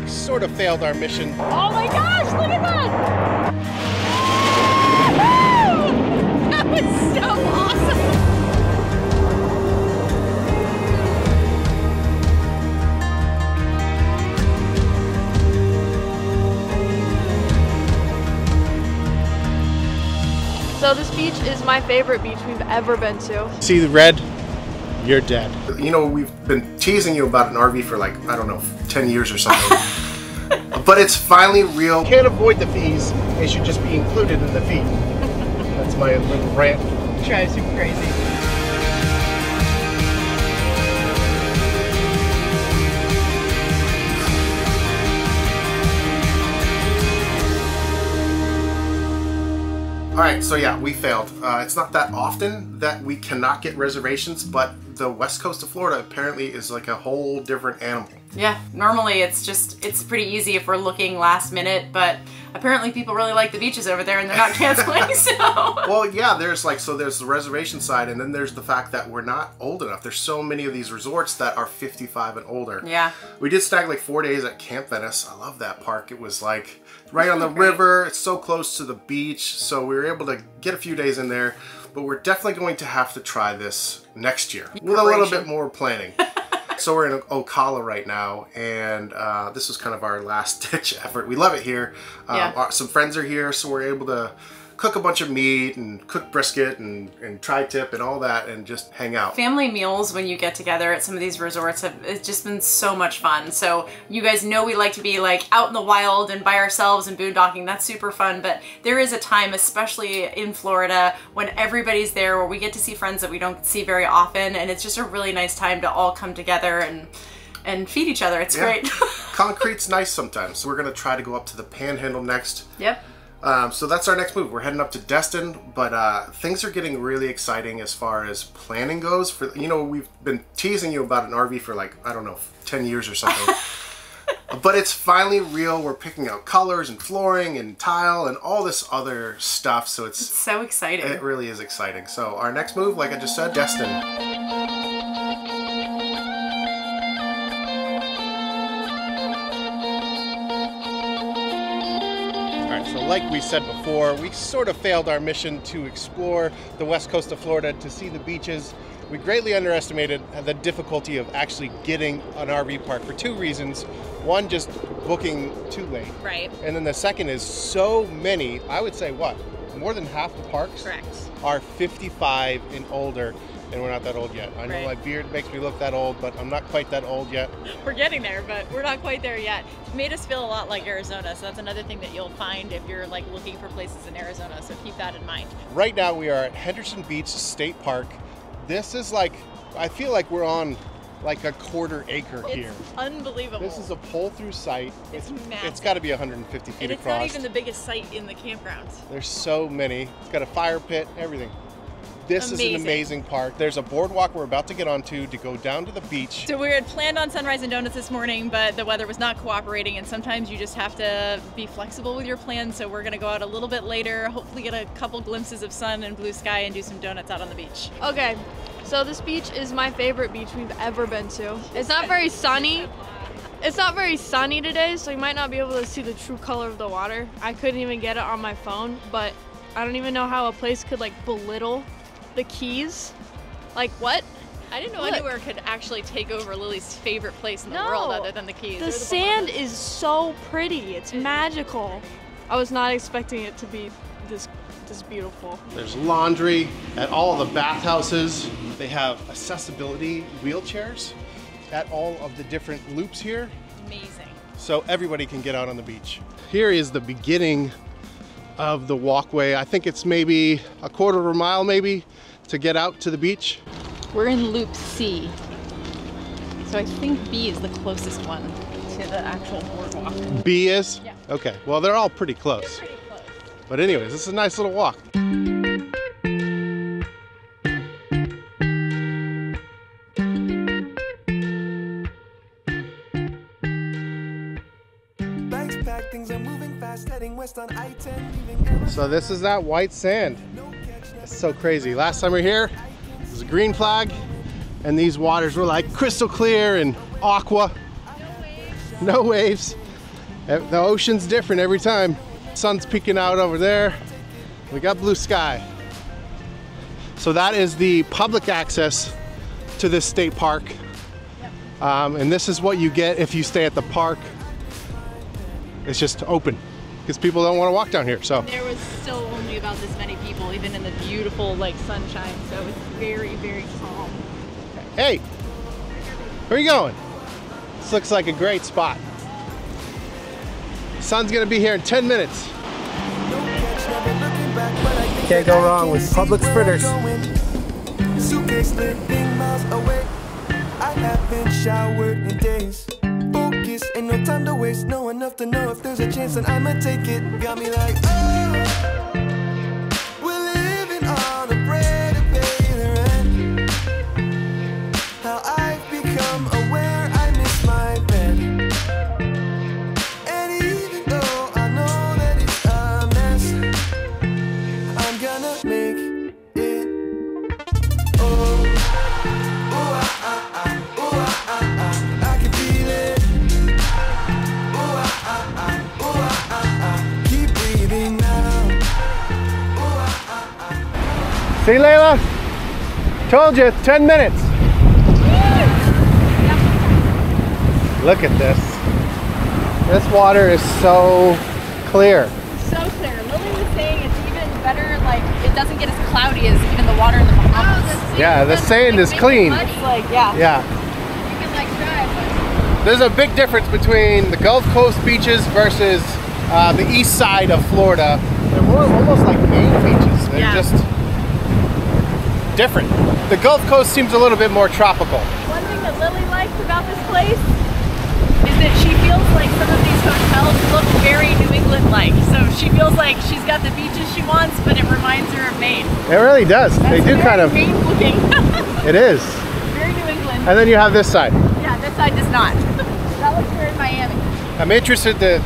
Sort of failed our mission. Oh my gosh, look at that! That was so awesome! So this beach is my favorite beach we've ever been to. See the red? You're dead. You know, we've been teasing you about an RV for like, I don't know, 10 years or something. But it's finally real. Can't avoid the fees. It should just be included in the fee. That's my little rant. Drives you crazy. All right, so yeah, we failed. It's not that often that we cannot get reservations, but the west coast of Florida apparently is like a whole different animal. Yeah, normally it's pretty easy if we're looking last minute, but apparently people really like the beaches over there and they're not canceling, so. Well, yeah, there's the reservation side, and then there's the fact that we're not old enough. There's so many of these resorts that are 55 and older. Yeah. We did stag like 4 days at Camp Venice. I love that park. It was like right on the river. It's so close to the beach, so we were able to get a few days in there, but we're definitely going to have to try this next year with a little bit more planning. So we're in Ocala right now, and this was kind of our last ditch effort. We love it here. Some friends are here, so we're able to cook a bunch of meat and cook brisket and tri-tip and all that and just hang out. Family meals when you get together at some of these resorts it's just been so much fun. So you guys know we like to be like out in the wild and by ourselves and boondocking. That's super fun, but there is a time, especially in Florida, when everybody's there where we get to see friends that we don't see very often, and it's just a really nice time to all come together and feed each other. It's great. Concrete's nice sometimes. We're gonna try to go up to the Panhandle next. Yep. So that's our next move. We're heading up to Destin, but things are getting really exciting as far as planning goes. You know, we've been teasing you about an RV for like, I don't know, 10 years or something. But it's finally real. We're picking out colors and flooring and tile and all this other stuff. So it's so exciting. It really is exciting. So our next move, like I just said, Destin. So like we said before, we sort of failed our mission to explore the west coast of Florida to see the beaches. We greatly underestimated the difficulty of actually getting an RV park for two reasons. One, just booking too late. Right. And then the second is so many, I would say what, more than half the parks are 55 and older. And we're not that old yet. I know my beard makes me look that old, but I'm not quite that old yet. We're getting there, but we're not quite there yet. It made us feel a lot like Arizona, so that's another thing that you'll find if you're like looking for places in Arizona, so keep that in mind. Right now we are at Henderson Beach State Park. This is like, I feel like we're on like a quarter acre here. It's unbelievable. This is a pull-through site. It's massive. It's got to be 150 feet across. And it's not even the biggest site in the campground. There's so many. It's got a fire pit, everything. This is an amazing park. There's a boardwalk we're about to get onto to go down to the beach. So we had planned on sunrise and donuts this morning, but the weather was not cooperating, and sometimes you just have to be flexible with your plans. So we're gonna go out a little bit later, hopefully get a couple glimpses of sun and blue sky and do some donuts out on the beach. Okay, so this beach is my favorite beach we've ever been to. It's not very sunny. It's not very sunny today, so you might not be able to see the true color of the water. I couldn't even get it on my phone, but I don't even know how a place could like belittle the Keys. Like what? I didn't know anywhere could actually take over Lily's favorite place in the world other than the Keys. The sand is so pretty. It's magical. I was not expecting it to be this beautiful. There's laundry at all the bathhouses. They have accessibility wheelchairs at all of the different loops here. Amazing. So everybody can get out on the beach. Here is the beginning of the walkway. I think it's maybe a quarter of a mile maybe to get out to the beach. We're in loop C. So I think B is the closest one to the actual boardwalk. B is? Yeah. Okay, well they're all pretty close. They're pretty close. But anyways, this is a nice little walk. So this is that white sand. It's so crazy. Last time we were here, it was a green flag. and these waters were like crystal clear and aqua. No waves. The ocean's different every time. Sun's peeking out over there. We got blue sky. So that is the public access to this state park. And this is what you get if you stay at the park. It's just open because people don't want to walk down here. So there was still only about this many people, even in the beautiful like sunshine. So it's very, very calm. Hey, where are you going? This looks like a great spot. Sun's gonna be here in 10 minutes. Can't go wrong with public fritters. I haven't showered in days. Focus, ain't no time to waste. Know enough to know if there's a chance that I'ma take it. Got me like, oh, we're living on a bread and pay the rent. How I've become aware I miss my bed. And even though I know that it's a mess, I'm gonna make it. Oh, I can feel it. Keep breathing now. See, Layla? Told you, 10 minutes. Look at this. This water is so clear. So clear. Lily was saying it's even better, like it doesn't get as cloudy as even the water in the Bahamas. Yeah, the sand is clean. Like, yeah. You can like drive. There's a big difference between the Gulf Coast beaches versus the east side of Florida. They're more almost like Maine beaches. They're just different. The Gulf Coast seems a little bit more tropical. One thing that Lily likes about this place is that she feels like some of these hotels look very New England-like. So she feels like she's got the beaches she wants, but it reminds her of Maine. It really does. They do kind of. Maine looking. It is. Very New England. And then you have this side. Yeah, this side does not. That looks very Miami. I'm interested to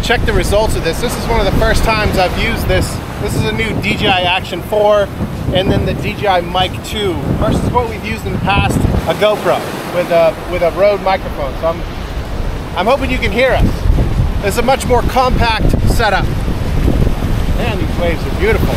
check the results of this. This is one of the first times I've used this. This is a new DJI Action 4 and then the DJI Mic 2 versus what we've used in the past, a GoPro with a Rode microphone. So I'm hoping you can hear us. It's a much more compact setup. Man, these waves are beautiful.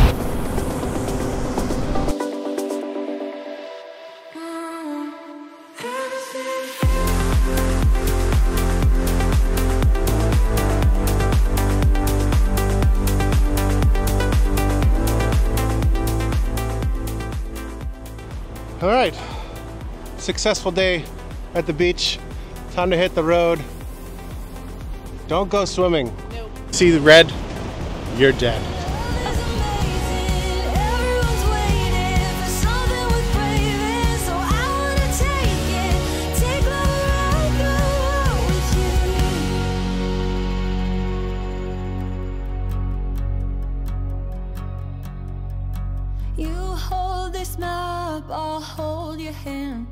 All right, successful day at the beach. Time to hit the road. Don't go swimming. Nope. See the red? You're dead. You hold this map, I'll hold your hand.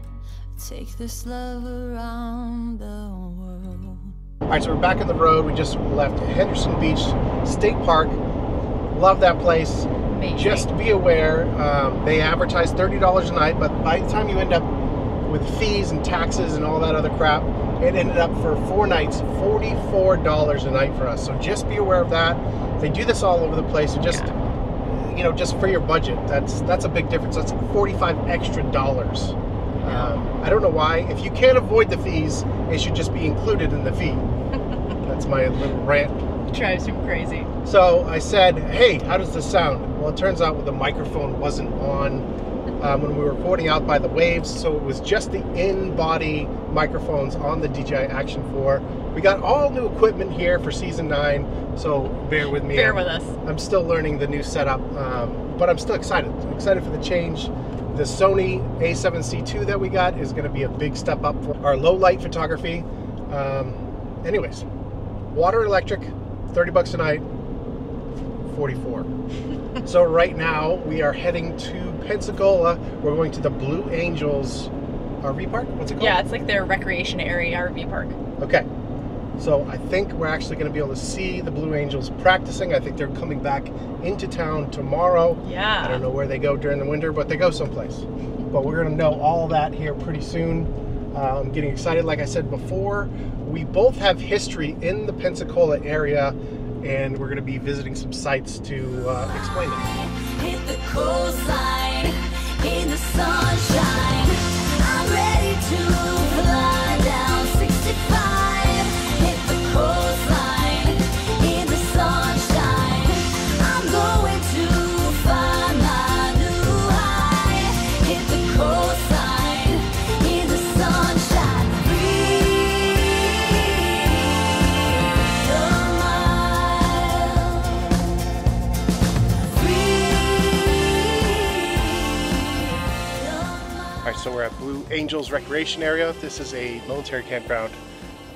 Take this love around the world. All right, so we're back on the road. We just left Henderson Beach State Park. Love that place. Amazing. Just be aware, they advertise $30 a night, but by the time you end up with fees and taxes and all that other crap, it ended up for 4 nights, $44 a night for us. So just be aware of that. They do this all over the place. So just, you know, just for your budget, that's a big difference. That's $45 extra. I don't know why. If you can't avoid the fees, it should just be included in the fee. That's my little rant. Drives him crazy. So I said, hey, how does this sound? Well, it turns out the microphone wasn't on when we were recording out by the waves, so it was just the in-body microphones on the DJI Action 4. We got all new equipment here for Season 9, so bear with me. Bear with us. I'm still learning the new setup, but I'm still excited. I'm excited for the change. The Sony A7C II that we got is going to be a big step up for our low light photography. Anyways, water electric, $30 a night, 44. So right now we are heading to Pensacola. We're going to the Blue Angels RV park. What's it called? Yeah, it's like their recreation area RV park. Okay. So I think we're actually going to be able to see the Blue Angels practicing. I think they're coming back into town tomorrow. Yeah. I don't know where they go during the winter, but they go someplace. but we're gonna know all that here pretty soon. I'm getting excited. Like I said before, we both have history in the Pensacola area, and we're gonna be visiting some sites to explain it. Hit the coastline in the sunshine. I'm ready to fly down 65. Hit the coastline in the sunshine. I'm going to find my new high. Hit the coastline in the sunshine. All right, so we're at Blue Angels Recreation Area. This is a military campground.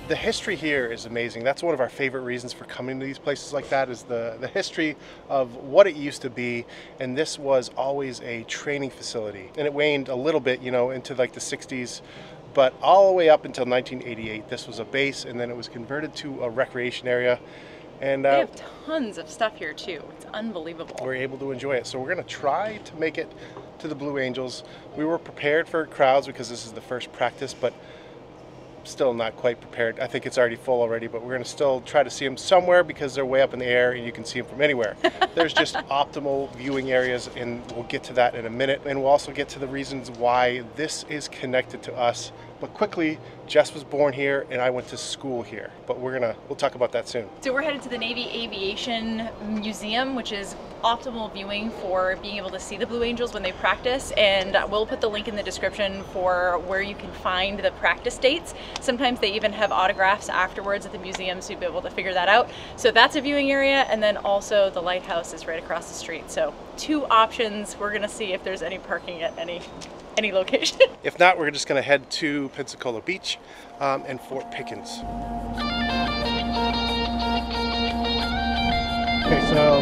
The history here is amazing. That's one of our favorite reasons for coming to these places like that, is the history of what it used to be. And this was always a training facility. And it waned a little bit, you know, into like the 60s, but all the way up until 1988, this was a base, and then it was converted to a recreation area. And they have tons of stuff here too. It's unbelievable. We're able to enjoy it. So we're gonna try to make it to the Blue Angels. We were prepared for crowds because this is the first practice, but still not quite prepared. I think it's already full already, but we're gonna still try to see them somewhere because they're way up in the air and you can see them from anywhere. There's just optimal viewing areas, and we'll get to that in a minute. And we'll also get to the reasons why this is connected to us. But quickly, Jess was born here and I went to school here, but we'll talk about that soon. So we're headed to the Navy Aviation Museum, which is optimal viewing for being able to see the Blue Angels when they practice, and we'll put the link in the description for where you can find the practice dates. Sometimes they even have autographs afterwards at the museum, so you'll be able to figure that out. So that's a viewing area, and then also the lighthouse is right across the street. So two options. We're gonna see if there's any parking at any location. If not, we're just gonna head to Pensacola Beach and Fort Pickens. Okay, so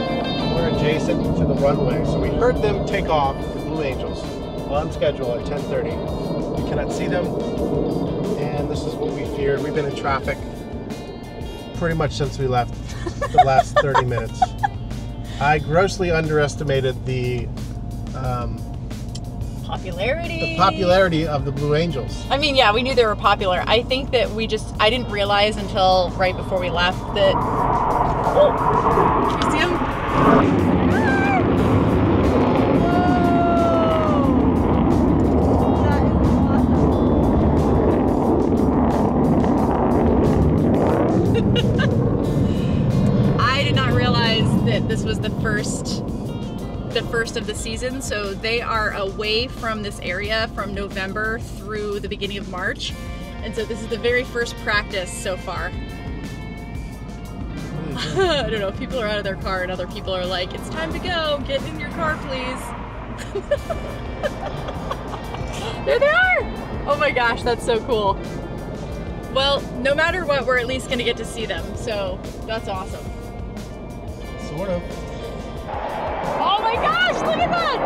we're adjacent to the runway. So we heard them take off, the Blue Angels, on schedule at 10:30. We cannot see them, and this is what we feared. We've been in traffic pretty much since we left the last 30 minutes. I grossly underestimated the popularity of the Blue Angels. I mean, yeah, we knew they were popular. I think that I didn't realize until right before we left that, oh, can you see them? I did not realize that this was the first of the season. So they are away from this area from November through the beginning of March, and so this is the very first practice so far. I don't know, people are out of their car and other people are like, it's time to go, get in your car please. There they are! Oh my gosh, that's so cool. Well, no matter what, we're at least gonna get to see them, so that's awesome. Sort of. Oh my gosh, look at that!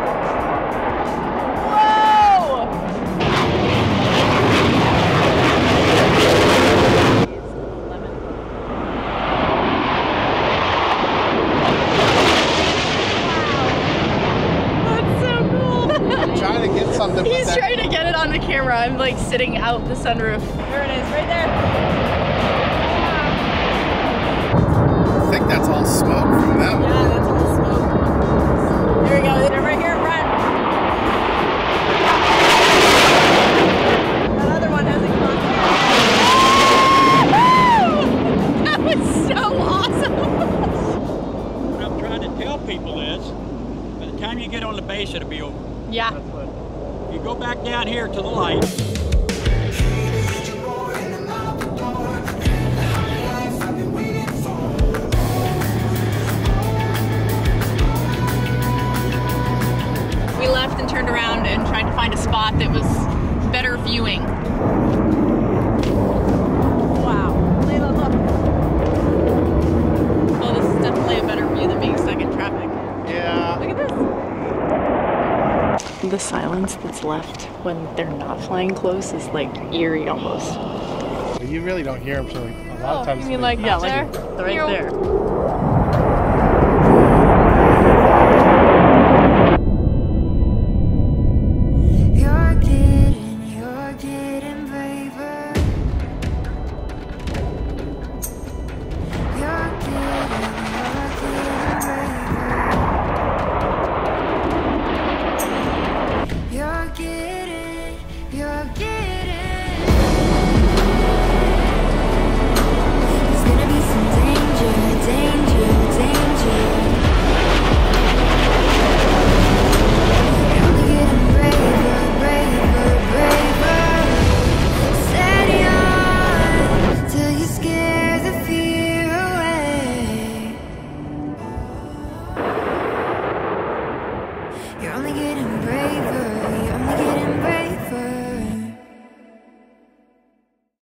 Whoa! That's so cool! I'm trying to get something. He's trying to get it on the camera. I'm like sitting out the sunroof. There it is, right there. I think that's all smoke from them. Yeah, that's all smoke. Here we go, they're right here in front. That other one hasn't come here. That was so awesome. What I'm trying to tell people is, by the time you get on the base, it'll be over. Yeah. If you go back down here to the light, we left and turned around and tried to find a spot that was better viewing. Wow. Look. Oh, this is definitely a better view than being stuck in traffic. Yeah. Look at this. The silence that's left when they're not flying close is like eerie almost. You really don't hear them, so a lot of times. You mean like, yeah, like right there.